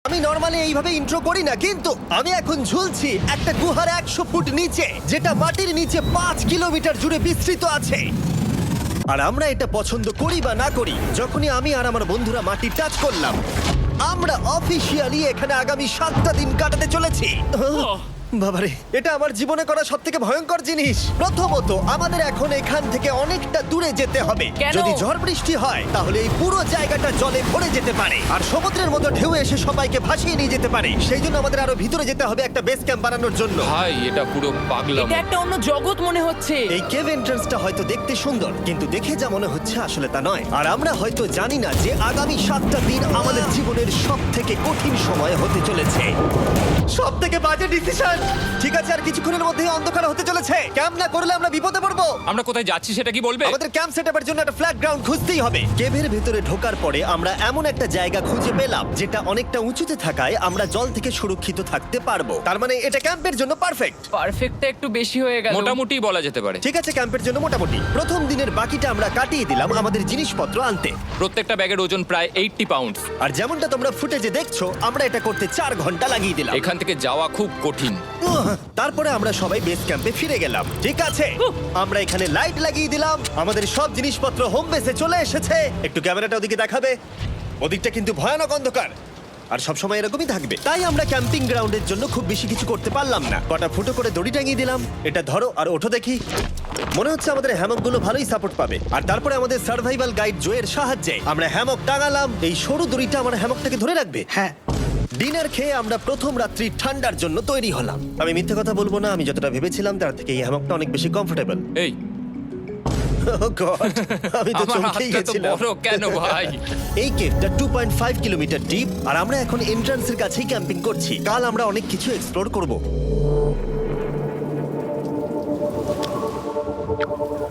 আমি নরমালি এইভাবে ইন্ট্রো করি না, কিন্তু আমি এখন ঝুলছি একটা গুহার 100 ফুট নিচে, যেটা মাটির নিচে 5 কিলোমিটার জুড়ে বিস্তৃত আছে। আর আমরা এটা পছন্দ করি বা না করি, যখনই আমি আর আমার বন্ধুরা মাটি টাচ করলাম, আমরা অফিসিয়ালি এখানে আগামী 7টা দিন কাটাতে চলেছি। বাবারে, এটা আমার জীবনে করা সবথেকে ভয়ঙ্কর জিনিস। প্রথমত, আমাদের এখন এখান থেকে অনেকটা দূরে যেতে হবে। কেন? যদি ঝড় বৃষ্টি হয় তাহলে এই পুরো জায়গাটা জলে ভরে যেতে পারে, আর সমুদ্রের মতো ঢেউ এসে সবাইকে ভাসিয়ে নিয়ে যেতে পারে। সেই জন্য আমাদের আরো ভিতরে যেতে হবে একটা বেস ক্যাম্প বানানোর জন্য। ভাই এটা পুরো পাগলাম। এটা একটা অন্য জগৎ মনে হচ্ছে। এই কেভ এন্ট্রান্সটা হয়তো দেখতে সুন্দর, কিন্তু দেখে যা মনে হচ্ছে আসলে তা নয়। আর আমরা হয়তো জানি না যে আগামী 7টা দিন আমাদের জীবনের সব থেকে কঠিন সময় হতে চলেছে। সব থেকে বাজে ডিসিশন। ঠিক আছে, আর কিছুক্ষণের মধ্যেই অন্ধকার হতে চলেছে। ক্যাম্প না করলে আমরা বিপদে পড়বো। আমরা কোথায় যাচ্ছি সেটা কি বলবে? আমাদের ক্যাম্প সেটআপের জন্য একটা ফ্ল্যাট গ্রাউন্ড খুঁজতেই হবে। কেভের ভেতরে ঢোকার পরে আমরা এমন একটা জায়গা খুঁজে পেলাম যেটা অনেকটা উঁচুতে থাকায় আমরা জল থেকে সুরক্ষিত থাকতে পারবো। তার মানে এটা ক্যাম্পের জন্য পারফেক্ট। পারফেক্টটা একটু বেশি হয়ে গেল। মোটামুটি বলা যেতে পারে। ঠিক আছে, ক্যাম্পের জন্য মোটামুটি। প্রথম দিনের বাকিটা আমরা কাটিয়ে দিলাম আমাদের জিনিসপত্র আনতে। প্রত্যেকটা ব্যাগের ওজন প্রায় 80 পাউন্ড। আর যেমনটা তোমরা ফুটেজে দেখছো, আমরা এটা করতে 4 ঘন্টা লাগিয়ে দিলাম। এখান থেকে যাওয়া খুব কঠিন। তারপরে আমরা সবাই বেস ক্যাম্পে ফিরে গেলাম। ঠিক আছে, আমরা এখানে লাইট লাগিয়ে দিলাম। আমাদের সব জিনিসপত্র হোম বেসে চলে এসেছে। একটু ক্যামেরাটা ওদিকে দেখাবে? ওদিকটা কিন্তু ভয়ানক অন্ধকার, আর সব সময় এরকমই থাকবে। তাই আমরা ক্যাম্পিং গ্রাউন্ডের জন্য খুব বেশি কিছু করতে পারলাম না। কটা ফুটো করে দড়ি টাঙিয়ে দিলাম। এটা ধরো আর ওঠো দেখি। মনে হচ্ছে আমাদের হ্যামকগুলো ভালোই সাপোর্ট পাবে। আর তারপরে আমাদের সার্ভাইভাল গাইড জোয়ের সাহায্যে আমরা হ্যামক টাঙালাম। এই সরু দড়িটা আমার হ্যামকটাকে ধরে রাখবে। হ্যাঁ, ডিনার খেয়ে আমরা প্রথম রাত্রি ঠান্ডার জন্য তৈরি হলাম। আমি মিথ্যে কথা বলবো না, আমি যতটা ভেবেছিলাম তার থেকে এই হ্যামকটা অনেক বেশি কমফোর্টেবল। এই আমি তো আমার চমকেই হাতটা তো গেছিলাম। বড় কেন ভাই? এই কেভটা 2.5 কিলোমিটার ডিপ, আর আমরা এখন এন্ট্রান্সের কাছেই ক্যাম্পিং করছি। কাল আমরা অনেক কিছু এক্সপ্লোর করব।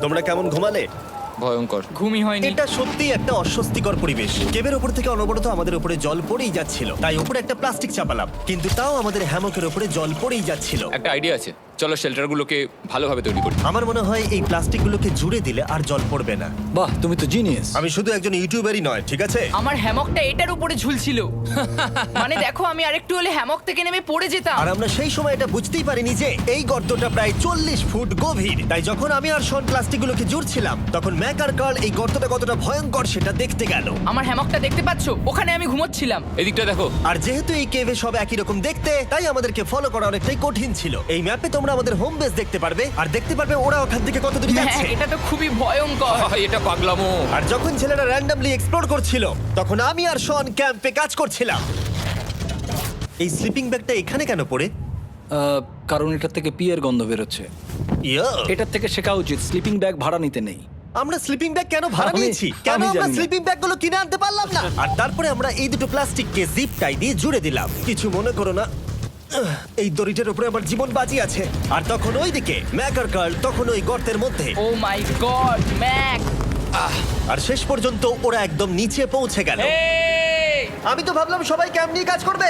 তোমরা কেমন ঘুমালে? ভয়ঙ্কর। ঘুমই হয়নি। এটা সত্যিই একটা অস্বস্তিকর পরিবেশ। কেবের উপর থেকে অনবরত আমাদের উপরে জল পড়েই যাচ্ছিল, তাই উপরে একটা প্লাস্টিক চাপালাম, কিন্তু তাও আমাদের হ্যামকের উপরে জল পড়েই যাচ্ছিল। একটা আইডিয়া আছে, চলো শেল্টারগুলোকে ভালোভাবে তৈরি করি। আমার মনে হয় এই প্লাস্টিকগুলোকে জুড়ে দিলে আর জল পড়বে না। বাহ, তুমি তো জিনিয়াস। আমি শুধু একজন ইউটিউবারই নয়, ঠিক আছে? আমার হ্যামকটা এটার উপরে ঝুলছিল। মানে দেখো, আমি আরেকটু হলে হ্যামক থেকে নেমে পড়ে যেতাম। আর আমরা সেই সময় এটা বুঝতেই পারিনি যে এই গর্তটা প্রায় 40 ফুট গভীর। তাই যখন আমি আর শন প্লাস্টিকগুলোকে জুড়ছিলাম, তখন ম্যাক আর কার্ল এই গর্তটা কতটা ভয়ঙ্কর সেটা দেখতে গেল। আমার হ্যামকটা দেখতে পাচ্ছো? ওখানে আমি ঘুমোচ্ছিলাম। এদিকটা দেখো। আর যেহেতু এই কেভে সব একই রকম দেখতে, তাই আমাদেরকে ফলো করা অনেকটাই কঠিন ছিল। এই ম্যাপে তোমরা আমাদের হোম বেস দেখতে পারবে, আর দেখতে পারবে ওরা ওখান থেকে কত দূরে হ্যাঁ, যাচ্ছে। এটা তো খুবই ভয়ঙ্কর। ভাই এটা পাগলামো। আর যখন ছেলেরা র্যান্ডমলি এক্সপ্লোর করছিল, তখন আমি আর শন ক্যাম্পে কাজ করছিলাম। এই স্লিপিং ব্যাগটা এখানে কেন পড়ে? কারণ এটার থেকে পিয়ের গন্ধ বেরোচ্ছে। ইয়া, এটার থেকে শেখা উচিত স্লিপিং ব্যাগ ভাড়া নিতে নেই। আমরা স্লিপিং ব্যাগ কেন ভাড়া আমি- নিয়েছি? কেন আমি আমরা জানি না। স্লিপিং ব্যাগগুলো কিনে আনতে পারলাম না? আর তারপরে আমরা এই দুটো প্লাস্টিককে জিপ টাই দিয়ে জুড়ে দিলাম। কিছু মনে করো না, এই দড়িটার উপরে আমার জীবন বাজি আছে। আর তখন ওইদিকে ম্যাক আর কার্ল তখন ওই গর্তের মধ্যে। ও মাই গড, ম্যাক! আর শেষ পর্যন্ত ওরা একদম নিচে পৌঁছে গেল। এই! আমি তো ভাবলাম সবাই ক্যাম্প নিয়ে কাজ করবে।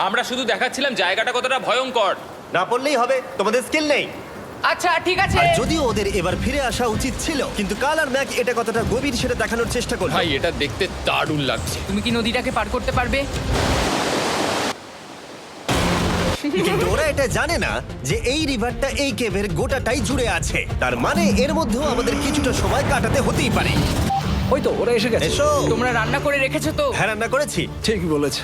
আমরা শুধু দেখাচ্ছিলাম জায়গাটা কতটা ভয়ঙ্কর। না পড়লেই হবে, তোমাদের স্কিল নেই। আচ্ছা ঠিক আছে। আর যদিও ওদের এবার ফিরে আসা উচিত ছিল, কিন্তু কাল আর ম্যাক এটা কতটা গভীর সেটা দেখানোর চেষ্টা করলো। ভাই এটা দেখতে দারুণ লাগছে। তুমি কি নদীটাকে পার করতে পারবে? কিন্তু ওরা এটা জানে না যে এই রিভারটা এই কেভের গোটাটাই জুড়ে আছে। তার মানে এর মধ্যেও আমাদের কিছুটা সময় কাটাতে হতেই পারে। ওই তো ওরা এসে গেছে। এসো। তোমরা রান্না করে রেখেছো তো? হ্যাঁ, রান্না করেছি। ঠিক বলেছ।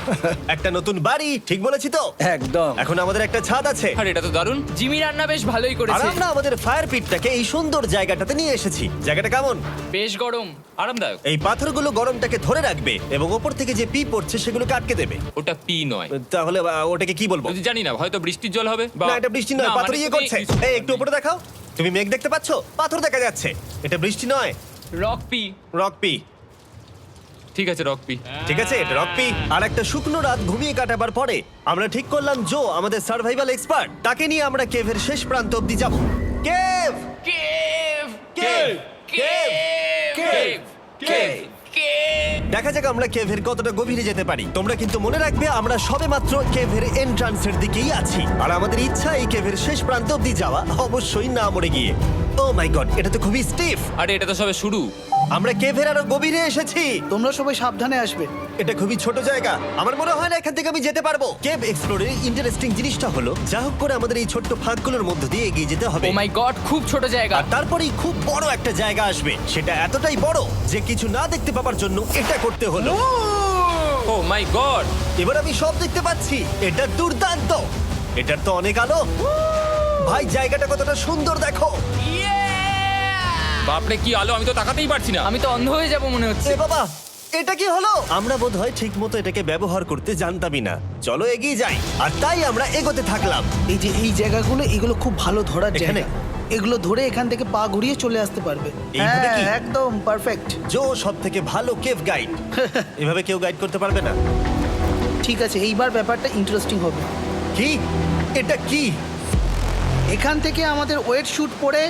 একটা নতুন বাড়ি, ঠিক বলেছি তো? একদম। এখন আমাদের একটা ছাদ আছে। আর এটা তো দারুণ। জিমি রান্না বেশ ভালোই আর করেছে। আমরা আমাদের ফায়ার পিটটাকে এই সুন্দর জায়গাটাতে নিয়ে এসেছি। জায়গাটা কেমন? বেশ গরম। আরামদায়ক। এই পাথরগুলো গরমটাকে ধরে রাখবে এবং ওপর থেকে যে পি পড়ছে সেগুলোকে আটকে দেবে। ওটা পি নয়। তাহলে ওটাকে কি বলবো? যদি জানি না, হয়তো বৃষ্টির জল হবে বা না, এটা বৃষ্টি নয়, না, পাথর মানে ইয়ে তুমি- করছে। এই একটু উপরে দেখাও। তুমি মেঘ দেখতে পাচ্ছো? পাথর দেখা যাচ্ছে। এটা বৃষ্টি নয়, রক পি। Rock P. ঠিক আছে, রক পি। ঠিক আছে, এটা রক পি। আর একটা শুকনো রাত ঘুমিয়ে কাটাবার পরে আমরা ঠিক করলাম জো আমাদের সার্ভাইভাল এক্সপার্ট, তাকে নিয়ে আমরা কেভের শেষ প্রান্ত অব্দি যাব। Cave, cave! Cave, cave! Cave, cave. Cave! দেখা যাক আমরা কেভের কতটা গভীরে যেতে পারি। তোমরা কিন্তু মনে রাখবে আমরা সবেমাত্র কেভের এন্ট্রান্সের দিকেই আছি, আর আমাদের ইচ্ছা এই কেভের শেষ প্রান্ত অব্দি যাওয়া, অবশ্যই না মরে গিয়ে। ও মাই গড, এটা তো খুবই স্টিফ। আরে এটা তো সবে শুরু। আমরা কেভের আরো গভীরে এসেছি। তোমরা সবাই সাবধানে আসবে। এটা খুবই ছোট জায়গা, আমার মনে হয় না এখান থেকে আমি যেতে পারবো। কেভ এক্সপ্লোরের ইন্টারেস্টিং জিনিসটা হলো যা হোক করে আমাদের এই ছোট্ট ফাঁকগুলোর মধ্য দিয়ে এগিয়ে যেতে হবে। ও মাই গড, খুব ছোট জায়গা। আর তারপরেই খুব বড় একটা জায়গা আসবে, সেটা এতটাই বড় যে কিছু না দেখতে পাওয়ার জন্য এটা করতে হলো। ও মাই গড! এবার আমি সব দেখতে পাচ্ছি, এটা দুর্দান্ত। এটার তো অনেক আলো। ভাই জায়গাটা কতটা সুন্দর দেখো। বাপরে কি আলো, আমি তো তাকাতেই পারছি না। আমি তো অন্ধ হয়ে যাব মনে হচ্ছে। এ বাবা, এটা কি হলো? আমরা বোধহয় ঠিক মতো এটাকে ব্যবহার করতে জানতামই না। চলো এগিয়ে যাই। আর তাই আমরা এগোতে থাকলাম। এই যে এই জায়গাগুলো, এগুলো খুব ভালো ধরার এখানে? জায়গা। এগুলো ধরে এখান থেকে পা ঘুরিয়ে চলে আসতে পারবে। এইভাবে কি? হ্যাঁ, একদম পারফেক্ট। জো সব থেকে ভালো কেভ গাইড। এভাবে কেউ গাইড করতে পারবে না। ঠিক আছে, এইবার ব্যাপারটা ইন্টারেস্টিং হবে। কি? এটা কি? এখান থেকে আমাদের ওয়েট শুট পরে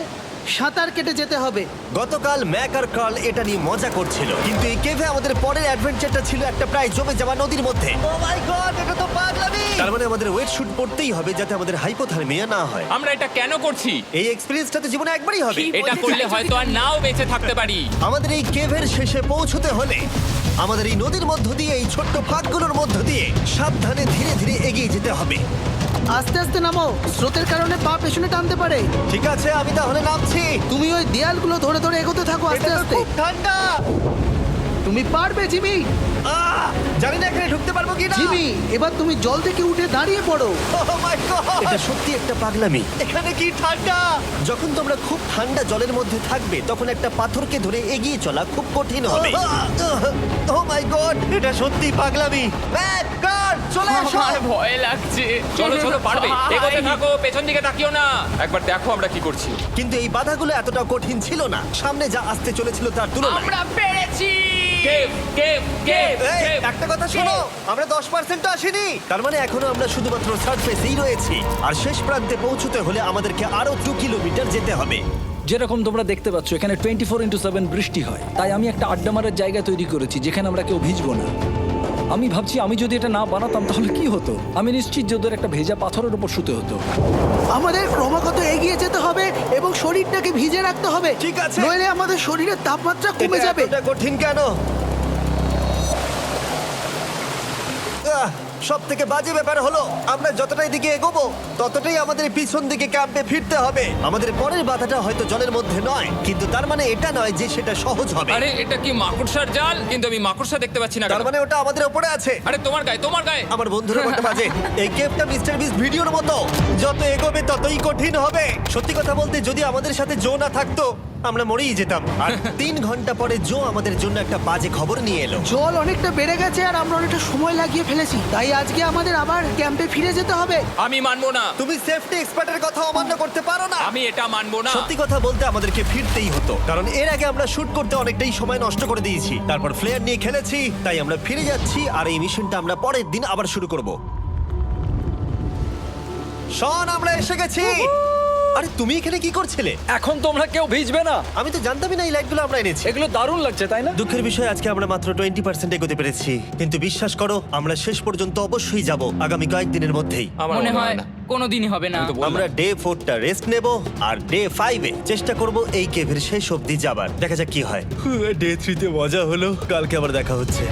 সাঁতার কেটে যেতে হবে। গতকাল ম্যাক আর কার্ল এটা নিয়ে মজা করছিল, কিন্তু এই কেভে আমাদের পরের অ্যাডভেঞ্চারটা ছিল একটা প্রায় জমে যাওয়া নদীর মধ্যে। ও মাই গড, এটা তো পাগলামি! তার মানে আমাদের ওয়েট শুট পড়তেই হবে যাতে আমাদের হাইপোথার্মিয়া না হয়। আমরা এটা কেন করছি? এই এক্সপেরিয়েন্সটা তো জীবনে একবারই হবে। এটা করলে হয়তো আর নাও বেঁচে থাকতে পারি। আমাদের এই কেভের শেষে পৌঁছতে হলে আমাদের এই নদীর মধ্য দিয়ে, এই ছোট্ট ফাঁকগুলোর মধ্য দিয়ে সাবধানে ধীরে ধীরে এগিয়ে যেতে হবে। আস্তে আস্তে নামো, স্রোতের কারণে পা পেছনে টানতে পারে। ঠিক আছে, আমি তাহলে নামছি। তুমি ওই দেয়ালগুলো ধরে ধরে এগোতে থাকো আস্তে এটা তো আস্তে। খুব ঠান্ডা। তুমি পারবে জিমি। জানি না এখানে ঢুকতে পারবো কি না। জিমি, এবার তুমি জল থেকে উঠে দাঁড়িয়ে পড়ো। এটা সত্যি একটা পাগলামি। এখানে কি ঠান্ডা! যখন তোমরা খুব ঠান্ডা জলের মধ্যে থাকবে তখন একটা পাথরকে ধরে এগিয়ে চলা খুব কঠিন হবে। ও মাই গড, এটা সত্যি পাগলামি। ম্যাক, কার, চলে এসো। আমার ভয় লাগছে। চলো চলো, পারবে। ভাই। এগোতে থাকো, পেছন দিকে তাকিও না। একবার দেখো আমরা কি করছি। কিন্তু এই বাধাগুলো এতটা কঠিন ছিল না সামনে যা আসতে চলেছিল তার তুলনায়। আমরা পেরেছি। কেভ কেভ কেভ এই, কেভ। একটা কথা শোনো, আমরা 10% আসিনি। তার মানে এখনো আমরা শুধুমাত্র সার্ফেসেই রয়েছি, আর শেষ প্রান্তে পৌঁছতে হলে আমাদেরকে আরো 2 কিলোমিটার যেতে হবে। যেরকম তোমরা দেখতে পাচ্ছ এখানে 24/7 বৃষ্টি হয়, তাই আমি একটা আড্ডা মারার জায়গা তৈরি করেছি যেখানে আমরা কেউ ভিজবো না। আমি ভাবছি আমি যদি এটা না বানাতাম তাহলে কি হতো। আমি নিশ্চিত যে ওদের একটা ভেজা পাথরের উপর শুতে হতো। আমাদের ক্রমাগত এগিয়ে যেতে হবে এবং শরীরটাকে ভিজে রাখতে হবে। ঠিক আছে। নইলে আমাদের শরীরের তাপমাত্রা কমে এটা যাবে। এতটা কঠিন কেন? সব থেকে বাজে ব্যাপার হলো আমরা যতটাই দিকে এগোবো ততটাই আমাদের পিছন দিকে ক্যাম্পে ফিরতে হবে। আমাদের পরের বাধাটা হয়তো জলের মধ্যে নয়, কিন্তু তার মানে এটা নয় যে সেটা সহজ হবে। আরে এটা কি মাকড়সার জাল? কিন্তু আমি মাকড়সা দেখতে পাচ্ছি না তার কেন? মানে ওটা আমাদের উপরে আছে। আরে তোমার গায়ে, তোমার গায়ে। আমার বন্ধুরা কত বাজে। এই কেভটা মিস্টার বিস ভিডিওর মতো, যত এগোবে ততই কঠিন হবে। সত্যি কথা বলতে যদি আমাদের সাথে জো না থাকতো আমরা মরেই যেতাম। আর 3 ঘন্টা পরে জো আমাদের জন্য একটা বাজে খবর নিয়ে এলো। জল অনেকটা বেড়ে গেছে আর আমরা অনেকটা সময় লাগিয়ে ফেলেছি, তাই আজকে আমাদের আবার ক্যাম্পে ফিরে যেতে হবে। আমি মানবো না। তুমি সেফটি এক্সপার্টের কথা অমান্য করতে পারো না। আমি এটা মানবো না। সত্যি কথা বলতে আমাদেরকে ফিরতেই হতো, কারণ এর আগে আমরা শুট করতে অনেকটাই সময় নষ্ট করে দিয়েছি। তারপর ফ্লেয়ার নিয়ে খেলেছি, তাই আমরা ফিরে যাচ্ছি আর এই মিশনটা আমরা পরের দিন আবার শুরু করব। শন, আমরা এসে গেছি। আরে তুমি এখানে কি করছিলে? এখন তোমরা কেউ ভিজবে না। আমি তো জানতামই না এই লাইটগুলো আমরা এনেছি। এগুলো দারুণ লাগছে তাই না? দুঃখের বিষয় আজকে আমরা মাত্র 20% এগোতে পেরেছি, কিন্তু বিশ্বাস করো আমরা শেষ পর্যন্ত অবশ্যই যাব আগামী কয়েকদিনের মধ্যেই। আমার মনে হয় না। কোনোদিনই হবে না। আমি তো বললাম। আমরা ডে 4টা রেস্ট নেব আর ডে 5-এ চেষ্টা করব এই কেভের শেষ অবধি যাবার। দেখা যাক কি হয়। ডে 3-তে মজা হলো, কালকে আবার দেখা হচ্ছে।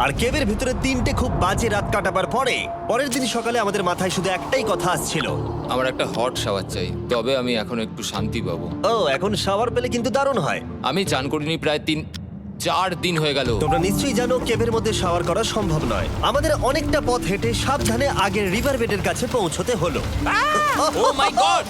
আর কেভের ভিতরে 3টে খুব বাজে রাত কাটাবার পরে পরের দিন সকালে আমাদের মাথায় শুধু একটাই কথা আসছিল। আমার একটা হট শাওয়ার চাই, তবে আমি এখন একটু শান্তি পাবো। ও, এখন শাওয়ার পেলে কিন্তু দারুণ হয়। আমি চান করিনি প্রায় 3-4 দিন হয়ে গেল। তোমরা নিশ্চয়ই জানো কেভের মধ্যে শাওয়ার করা সম্ভব নয়। আমাদের অনেকটা পথ হেঁটে সাবধানে আগের রিভার বেডের কাছে পৌঁছতে হলো। ও মাই গড!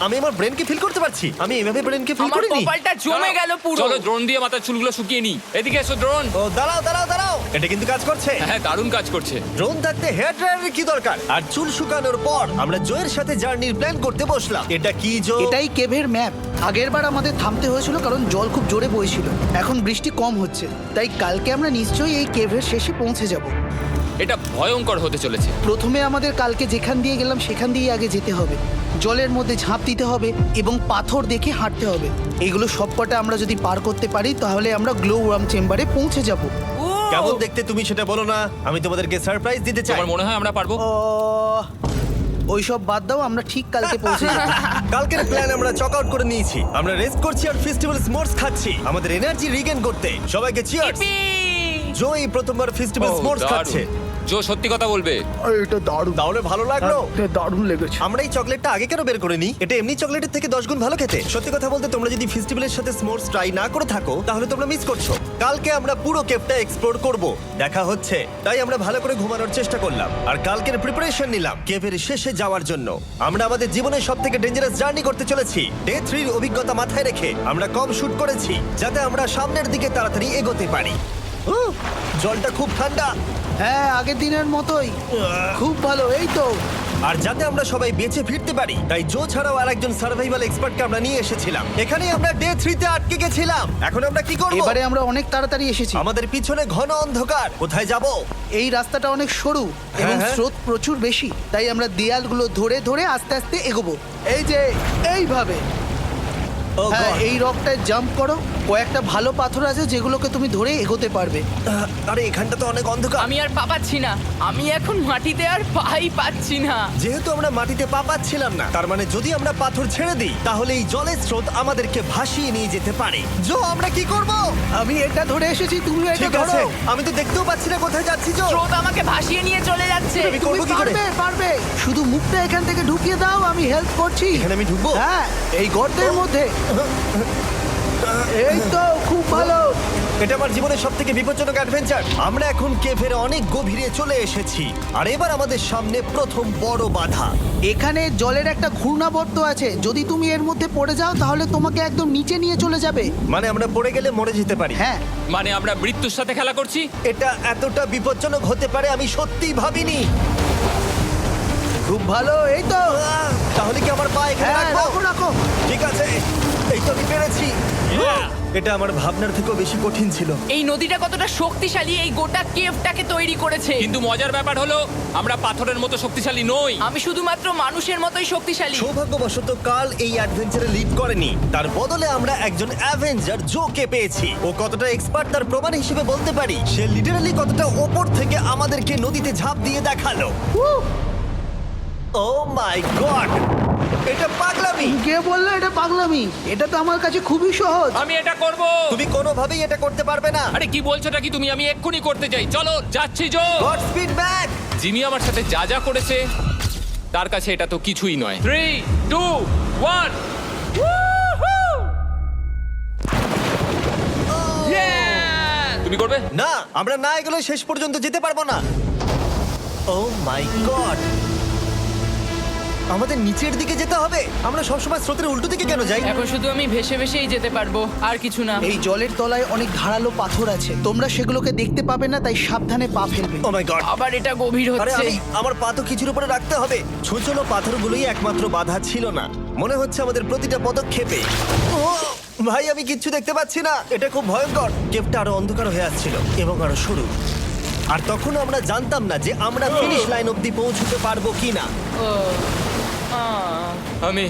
আমি আমার ব্রেনকে ফিল করতে পারছি। আমি এভাবে ব্রেনকে ফিল আমার করিনি। কপালটা জমে গেল পুরো। চলো ড্রোন দিয়ে মাথার চুলগুলো শুকিয়ে নি। এদিকে এসো ড্রোন। ও দাঁড়াও দাঁড়াও দাঁড়াও, এটা কিন্তু কাজ করছে। হ্যাঁ, দারুণ কাজ করছে। ড্রোন থাকতে হেয়ার ড্রায়ারের কি দরকার? আর চুল শুকানোর পর আমরা জোয়ের সাথে জার্নির প্ল্যান করতে বসলাম। এটা কি জো? এটাই কেভের ম্যাপ। আগেরবার আমাদের থামতে হয়েছিল কারণ জল খুব জোরে বইছিল। এখন বৃষ্টি কম হচ্ছে, তাই কালকে আমরা নিশ্চয়ই এই কেভের শেষে পৌঁছে যাব। এটা ভয়ঙ্কর হতে চলেছে। প্রথমে আমাদের কালকে যেখান দিয়ে গেলাম সেখান দিয়ে আগে যেতে হবে। জলের মধ্যে ঝাঁপ দিতে হবে এবং পাথর দেখে হাঁটতে হবে। এগুলো সবকটা আমরা যদি পার করতে পারি তাহলে আমরা গ্লো ওয়ার্ম চেম্বারে পৌঁছে যাব। কেমন দেখতে তুমি সেটা বলো না, আমি তোমাদেরকে সারপ্রাইজ দিতে চাই। তোমার মনে হয় আমরা পারবো? ওইসব বাদ দাও, আমরা ঠিক কালকে পৌঁছে যাবো। কালকের প্ল্যান আমরা চক আউট করে নিয়েছি। আমরা রেস্ট করছি আর ফেস্টিভ্যাল স্মোর্টস খাচ্ছি আমাদের এনার্জি রিগেন করতে। সবাইকে চিয়ার্স। Yippee! জো এই প্রথমবার ফেস্টিভ্যাল স্মোর্টস খাচ্ছে। জো সত্যি কথা বলবে। এটা দারুণ, তাহলে ভালো লাগলো? এটা দারুণ লেগেছে। আমরা এই চকলেটটা আগে কেন বের করিনি? এটা এমনি চকলেটের থেকে 10 গুণ ভালো খেতে। সত্যি কথা বলতে তোমরা যদি ফেস্টিভ্যালের সাথে স্মোর্টস ট্রাই না করে থাকো তাহলে তোমরা মিস করছো। কালকে আমরা পুরো কেভটা এক্সপ্লোর করব, দেখা হচ্ছে। তাই আমরা ভালো করে ঘুমানোর চেষ্টা করলাম আর কালকের প্রিপারেশন নিলাম কেভের শেষে যাওয়ার জন্য। আমরা আমাদের জীবনের সবথেকে ডেঞ্জারাস জার্নি করতে চলেছি। ডে 3 এর অভিজ্ঞতা মাথায় রেখে আমরা কম শুট করেছি যাতে আমরা সামনের দিকে তাড়াতাড়ি এগোতে পারি। জলটা খুব ঠান্ডা হ্যাঁ, আগের দিনের মতোই খুব ভালো। এই তো আর যাতে আমরা সবাই বেঁচে ফিরতে পারি তাই জো ছাড়াও আরেকজন সার্ভাইভাল এক্সপার্টকে আমরা নিয়ে এসেছিলাম। এখানে আমরা ডে 3 তে আটকে গেছিলাম। এখন আমরা কি করব? এবারে আমরা অনেক তাড়াতাড়ি এসেছি। আমাদের পিছনে ঘন অন্ধকার। কোথায় যাব? এই রাস্তাটা অনেক সরু এবং হ্যাঁ। স্রোত প্রচুর বেশি, তাই আমরা দেয়ালগুলো ধরে ধরে আস্তে আস্তে এগোবো। এই যে এইভাবে। ও হ্যাঁ, God! এই রকটায় জাম্প করো। কয়েকটা ভালো পাথর আছে যেগুলোকে তুমি ধরে এগোতে পারবে। আরে এখানটা তো অনেক অন্ধকার। আমি আর পা পাচ্ছি না, আমি এখন মাটিতে আর পাই পাচ্ছি না। যেহেতু আমরা মাটিতে পা পাচ্ছিলাম না, তার মানে যদি আমরা পাথর ছেড়ে দিই তাহলে এই জলের স্রোত আমাদেরকে ভাসিয়ে নিয়ে যেতে পারে। জো, আমরা কি করব? আমি এটা ধরে এসেছি, তুমি এটা ঠিক ধরো। আছে, আমি তো দেখতেও পাচ্ছি না কোথায় যাচ্ছি। জো, স্রোত আমাকে ভাসিয়ে নিয়ে চলে যাচ্ছে। আমি তুমি করবো কি করে? পারবে, পারবে। শুধু মুখটা এখান থেকে ঢুকিয়ে দাও, আমি হেল্প করছি। এখানে আমি ঢুকবো? হ্যাঁ, এই গর্তের মধ্যে। এই তো, খুব ভালো। এটা আমার জীবনের সবথেকে বিপজ্জনক অ্যাডভেঞ্চার। আমরা এখন কেভের অনেক গভীরে চলে এসেছি আর এবার আমাদের সামনে প্রথম বড় বাধা। এখানে জলের একটা ঘূর্ণাবর্ত আছে, যদি তুমি এর মধ্যে পড়ে যাও তাহলে তোমাকে একদম নিচে নিয়ে চলে যাবে। মানে আমরা পড়ে গেলে মরে যেতে পারি। হ্যাঁ, মানে আমরা মৃত্যুর সাথে খেলা করছি। এটা এতটা বিপজ্জনক হতে পারে আমি সত্যিই ভাবিনি। খুব ভালো। এই তো, তাহলে কি আমার পা এখানে হ্যাঁ, রাখবো? রাখো রাখো। ঠিক আছে, এই তো আমি পেরেছি। এটা আমার ভাবনার থেকেও বেশি কঠিন ছিল। এই নদীটা কতটা শক্তিশালী এই গোটা কেভটাকে তৈরি করেছে। কিন্তু মজার ব্যাপার হলো আমরা পাথরের মতো শক্তিশালী নই। আমি শুধুমাত্র মানুষের মতোই শক্তিশালী। সৌভাগ্যবশত কাল এই অ্যাডভেঞ্চারে লিড করেনি, তার বদলে আমরা একজন অ্যাভেঞ্জার জোকে পেয়েছি। ও কতটা এক্সপার্ট তার প্রমাণ হিসেবে বলতে পারি। সে লিটারালি কতটা ওপর থেকে আমাদেরকে নদীতে ঝাঁপ দিয়ে দেখালো। ও মাই গড, এটা পাগলামি। কে বললো এটা পাগলামি? এটা তো আমার কাছে খুবই সহজ। আমি এটা করব। তুমি কোনোভাবেই এটা করতে পারবে না। আরে কি বলছোটা কি তুমি? আমি এক্ষুনি করতে চাই। চলো যাচ্ছি Joe. God speed back. Jimmy আমার সাথে যা যা করেছে তার কাছে এটা তো কিছুই নয়। 3, 2, 1। তুমি করবে? না, আমরা না এগুলো শেষ পর্যন্ত যেতে পারবো না। ও মাই গড, আমাদের নিচের দিকে যেতে হবে। আমরা সবসময় স্রোতের উল্টো দিকে কেন যাই? এখন শুধু আমি ভেসে ভেসেই যেতে পারবো, আর কিছু না। এই জলের তলায় অনেক ধারালো পাথর আছে, তোমরা সেগুলোকে দেখতে পাবে না, তাই সাবধানে পা ফেলবে। ও মাই গড, আবার এটা গভীর আরে হচ্ছে। আমার পা তো কিছুর উপরে রাখতে হবে। ছোট ছোট পাথরগুলোই একমাত্র বাধা ছিল না, মনে হচ্ছে আমাদের প্রতিটা পদক্ষেপে। ও ভাই, আমি কিচ্ছু দেখতে পাচ্ছি না। এটা খুব ভয়ঙ্কর। কেভটা আরো অন্ধকার হয়ে আসছিল এবং আরো সরু। আর তখন আমরা জানতাম না যে আমরা ফিনিশ লাইন অবধি পৌঁছতে পারবো কিনা। আমি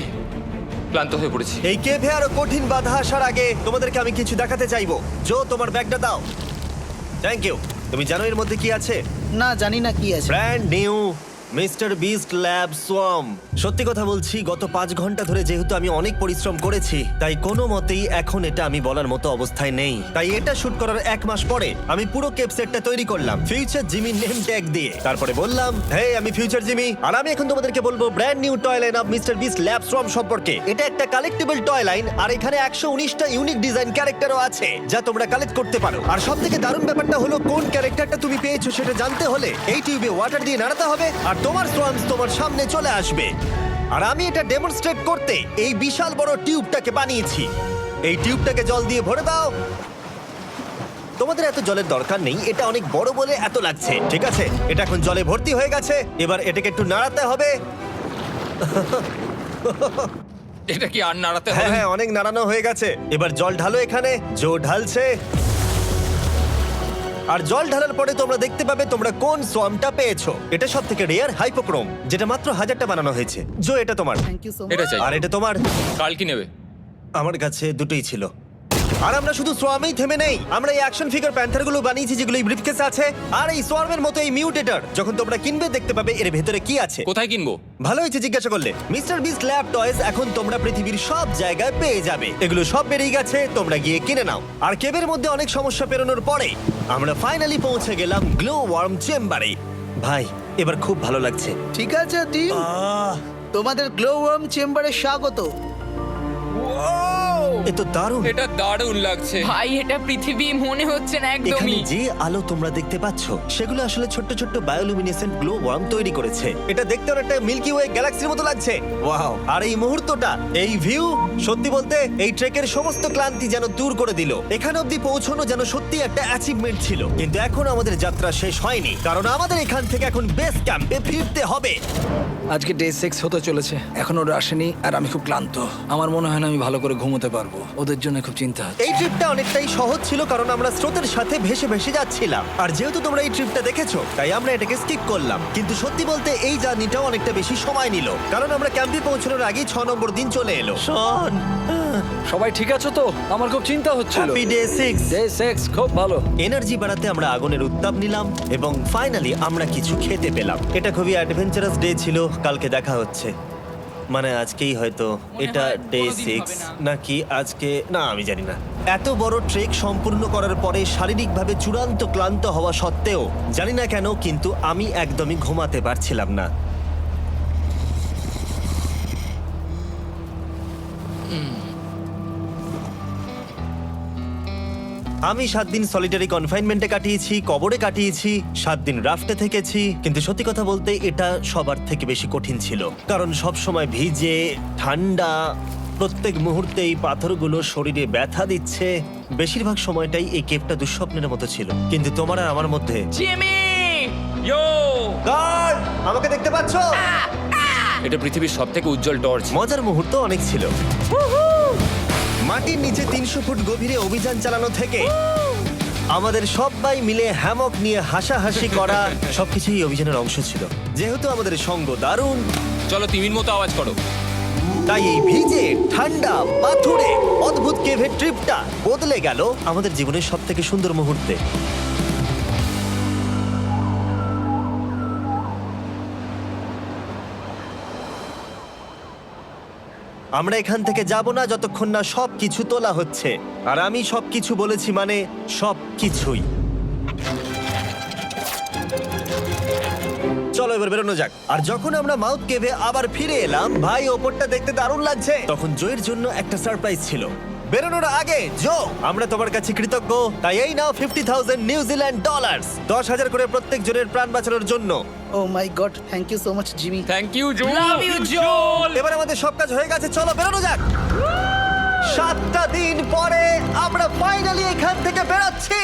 ক্লান্ত হয়ে পড়েছি। এই কেভে আরো কঠিন বাধা আসার আগে তোমাদেরকে আমি কিছু দেখাতে চাইবো। জো, তোমার ব্যাগটা দাও। Thank you. তুমি জানো এর মধ্যে কি আছে? না, জানি না কি আছে। Brand new mister beast lab swamp. সত্যি কথা বলছি, গত 5 ঘন্টা ধরে যেহেতু আমি অনেক পরিশ্রম করেছি, তাই কোনো মতেই এখন এটা আমি বলার মতো অবস্থায় নেই। তাই এটা শুট করার 1 মাস পরে আমি পুরো কেপ সেটটা তৈরি করলাম ফিউচার জিমি নেম ট্যাগ দিয়ে। তারপরে বললাম, হে, আমি ফিউচার জিমি, আর আমি এখন তোমাদেরকে বলবো brand new toy line of mister beast lab swamp সম্পর্কে। এটা একটা কালেক্টিবল টয় লাইন, আর এখানে 119টা ইউনিক ডিজাইন ক্যারেক্টারও আছে যা তোমরা কালেক্ট করতে পারো। আর সবথেকে দারুণ ব্যাপারটা হলো, কোন ক্যারেক্টারটা তুমি পেয়েছো সেটা জানতে হলে এই টিউবে ওয়াটার দিয়ে নাড়াতে হবে আর তোমার সোয়ামস তোমার সামনে চলে আসবে। আর আমি এটা ডেমনস্ট্রেট করতে এই বিশাল বড় টিউবটাকে বানিয়েছি। এই টিউবটাকে জল দিয়ে ভরে দাও। তোমাদের এত জলের দরকার নেই, এটা অনেক বড় বলে এত লাগছে। ঠিক আছে, এটা এখন জলে ভর্তি হয়ে গেছে। এবার এটাকে একটু নাড়াতে হবে। এটা কি আর নাড়াতে হ্যাঁ হবে? হ্যাঁ, অনেক নাড়ানো হয়ে গেছে। এবার জল ঢালো এখানে। জো ঢালছে। আর জল ঢালার পরে তোমরা দেখতে পাবে তোমরা কোন সোয়ামটা পেয়েছো। এটা সবথেকে রেয়ার হাইপোক্রোম, যেটা মাত্র 1000টা বানানো হয়েছে। জো, এটা তোমার। থ্যাংক ইউ সো এটা মাচ। চাই। আর এটা তোমার। কাল কি নেবে? আমার কাছে দুটোই ছিল। আর আমরা শুধু সোয়ামেই থেমে নেই, আমরা এই অ্যাকশন ফিগার প্যান্থার গুলো বানিয়েছি যেগুলো এই ব্রিফকেসে আছে। আর এই সোয়ার্মের মতো এই মিউটেটর যখন তোমরা কিনবে দেখতে পাবে এর ভেতরে কি আছে। কোথায় কিনবো? ভালো হয়েছে জিজ্ঞাসা করলে। মিস্টার বিস্ট ল্যাব টয়েস এখন তোমরা পৃথিবীর সব জায়গায় পেয়ে যাবে। এগুলো সব বেরিয়ে গেছে, তোমরা গিয়ে কিনে নাও। আর কেবের মধ্যে অনেক সমস্যা পেরোনোর পরে আমরা ফাইনালি পৌঁছে গেলাম গ্লো ওয়ার্ম চেম্বারে। ভাই এবার খুব ভালো লাগছে। ঠিক আছে টিম, তোমাদের গ্লো ওয়ার্ম চেম্বারে স্বাগত। এ তো দারুণ। এটা দারুণ লাগছে। ভাই এটা পৃথিবী মনে হচ্ছে না এখানে একদমই। যে আলো তোমরা দেখতে পাচ্ছ সেগুলো আসলে ছোট্ট ছোট্ট বায়োলুমিনেসেন্ট গ্লো ওয়ার্ম তৈরি করেছে। এটা দেখতে অনেকটা মিল্কি ওয়ে গ্যালাক্সির মতো লাগছে। ওয়াও! আর এই মুহূর্তটা, এই ভিউ, সত্যি বলতে এই ট্রেকের সমস্ত ক্লান্তি যেন দূর করে দিল। এখানে অবধি পৌঁছানো যেন সত্যি একটা অ্যাচিভমেন্ট ছিল। কিন্তু এখন আমাদের যাত্রা শেষ হয়নি, কারণ আমাদের এখান থেকে এখন বেস ক্যাম্পে ফিরতে হবে। আজকে ডে 6 হতে চলেছে, এখনো ওরা আসেনি আর আমি খুব ক্লান্ত। আমার মনে হয় না আমি ভালো করে ঘুমোতে পারবো, ওদের জন্য খুব চিন্তা হচ্ছে। এই ট্রিপটা অনেকটাই সহজ ছিল কারণ আমরা স্রোতের সাথে ভেসে ভেসে যাচ্ছিলাম। আর যেহেতু তোমরা এই ট্রিপটা দেখেছো তাই আমরা এটাকে স্কিপ করলাম। কিন্তু সত্যি বলতে এই জার্নিটাও অনেকটা বেশি সময় নিল, কারণ আমরা ক্যাম্পে পৌঁছানোর আগেই 6 নম্বর দিন চলে এলো। শন, সবাই ঠিক আছে তো? আমার খুব চিন্তা হচ্ছিল। Happy day 6। ডে 6 খুব ভালো। এনার্জি বাড়াতে আমরা আগুনের উত্তাপ নিলাম এবং ফাইনালি আমরা কিছু খেতে পেলাম। এটা খুবই অ্যাডভেঞ্চারাস ডে ছিল। কালকে দেখা হচ্ছে, মানে আজকেই হয়তো। এটা হয় ডে কোনোদিন 6 হবে না। নাকি আজকে, না আমি জানি না। এত বড় ট্রেক সম্পূর্ণ করার পরে শারীরিকভাবে চূড়ান্ত ক্লান্ত হওয়া সত্ত্বেও জানি না কেন কিন্তু আমি একদমই ঘুমাতে পারছিলাম না। আমি 7 দিন সলিটারি কনফাইনমেন্টে কাটিয়েছি, কবরে কাটিয়েছি, 7 দিন রাফটে থেকেছি। কিন্তু সত্যি কথা বলতে এটা সবার থেকে বেশি কঠিন ছিল, কারণ সব সময় ভিজে, ঠান্ডা, প্রত্যেক মুহূর্তে এই পাথরগুলো শরীরে ব্যথা দিচ্ছে। বেশিরভাগ সময়টাই এই কেভটা দুঃস্বপ্নের মতো ছিল। কিন্তু তোমার আর আমার মধ্যে জিমি! ইয়ো! গার্ড, আমাকে দেখতে পাচ্ছ? এটা পৃথিবীর সবথেকে উজ্জ্বল টর্চ। মজার মুহূর্ত অনেক ছিল। মাটির নিচে 300 ফুট গভীরে অভিযান চালানো থেকে আমাদের সবাই মিলে হ্যামক নিয়ে হাসাহাসি করা সবকিছুই এই অভিযানের অংশ ছিল। যেহেতু আমাদের সঙ্গ দারুণ, চলো তিমির মতো আওয়াজ করো। তাই এই ভিজে, ঠান্ডা, পাথুরে অদ্ভুত কেভের ট্রিপটা বদলে গেল আমাদের জীবনের সব থেকে সুন্দর মুহূর্তে। আমরা এখান থেকে যাব না যতক্ষণ না সবকিছু তোলা হচ্ছে। আর আমি সবকিছু বলেছি মানে সবকিছুই। চলো এবার বেরোনো যাক। আর যখন আমরা মাউথ কেভে আবার ফিরে এলাম, ভাই ওপরটা দেখতে দারুণ লাগছে। তখন জয়ের জন্য একটা সারপ্রাইজ ছিল। বেরোনোর আগে জো, আমরা তোমার কাছে কৃতজ্ঞ। তাই এই নাও 50,000 নিউজিল্যান্ড ডলার্স, 10,000 করে প্রত্যেক জনের প্রাণ বাঁচানোর জন্য। Oh my God, thank you so much Jimmy. Thank you Joel. Love you Joel! এবার আমাদের সব কাজ হয়ে গেছে, চলো বেরোনো যাক। 7টা দিন পরে আমরা ফাইনালি এখান থেকে বেরোচ্ছি।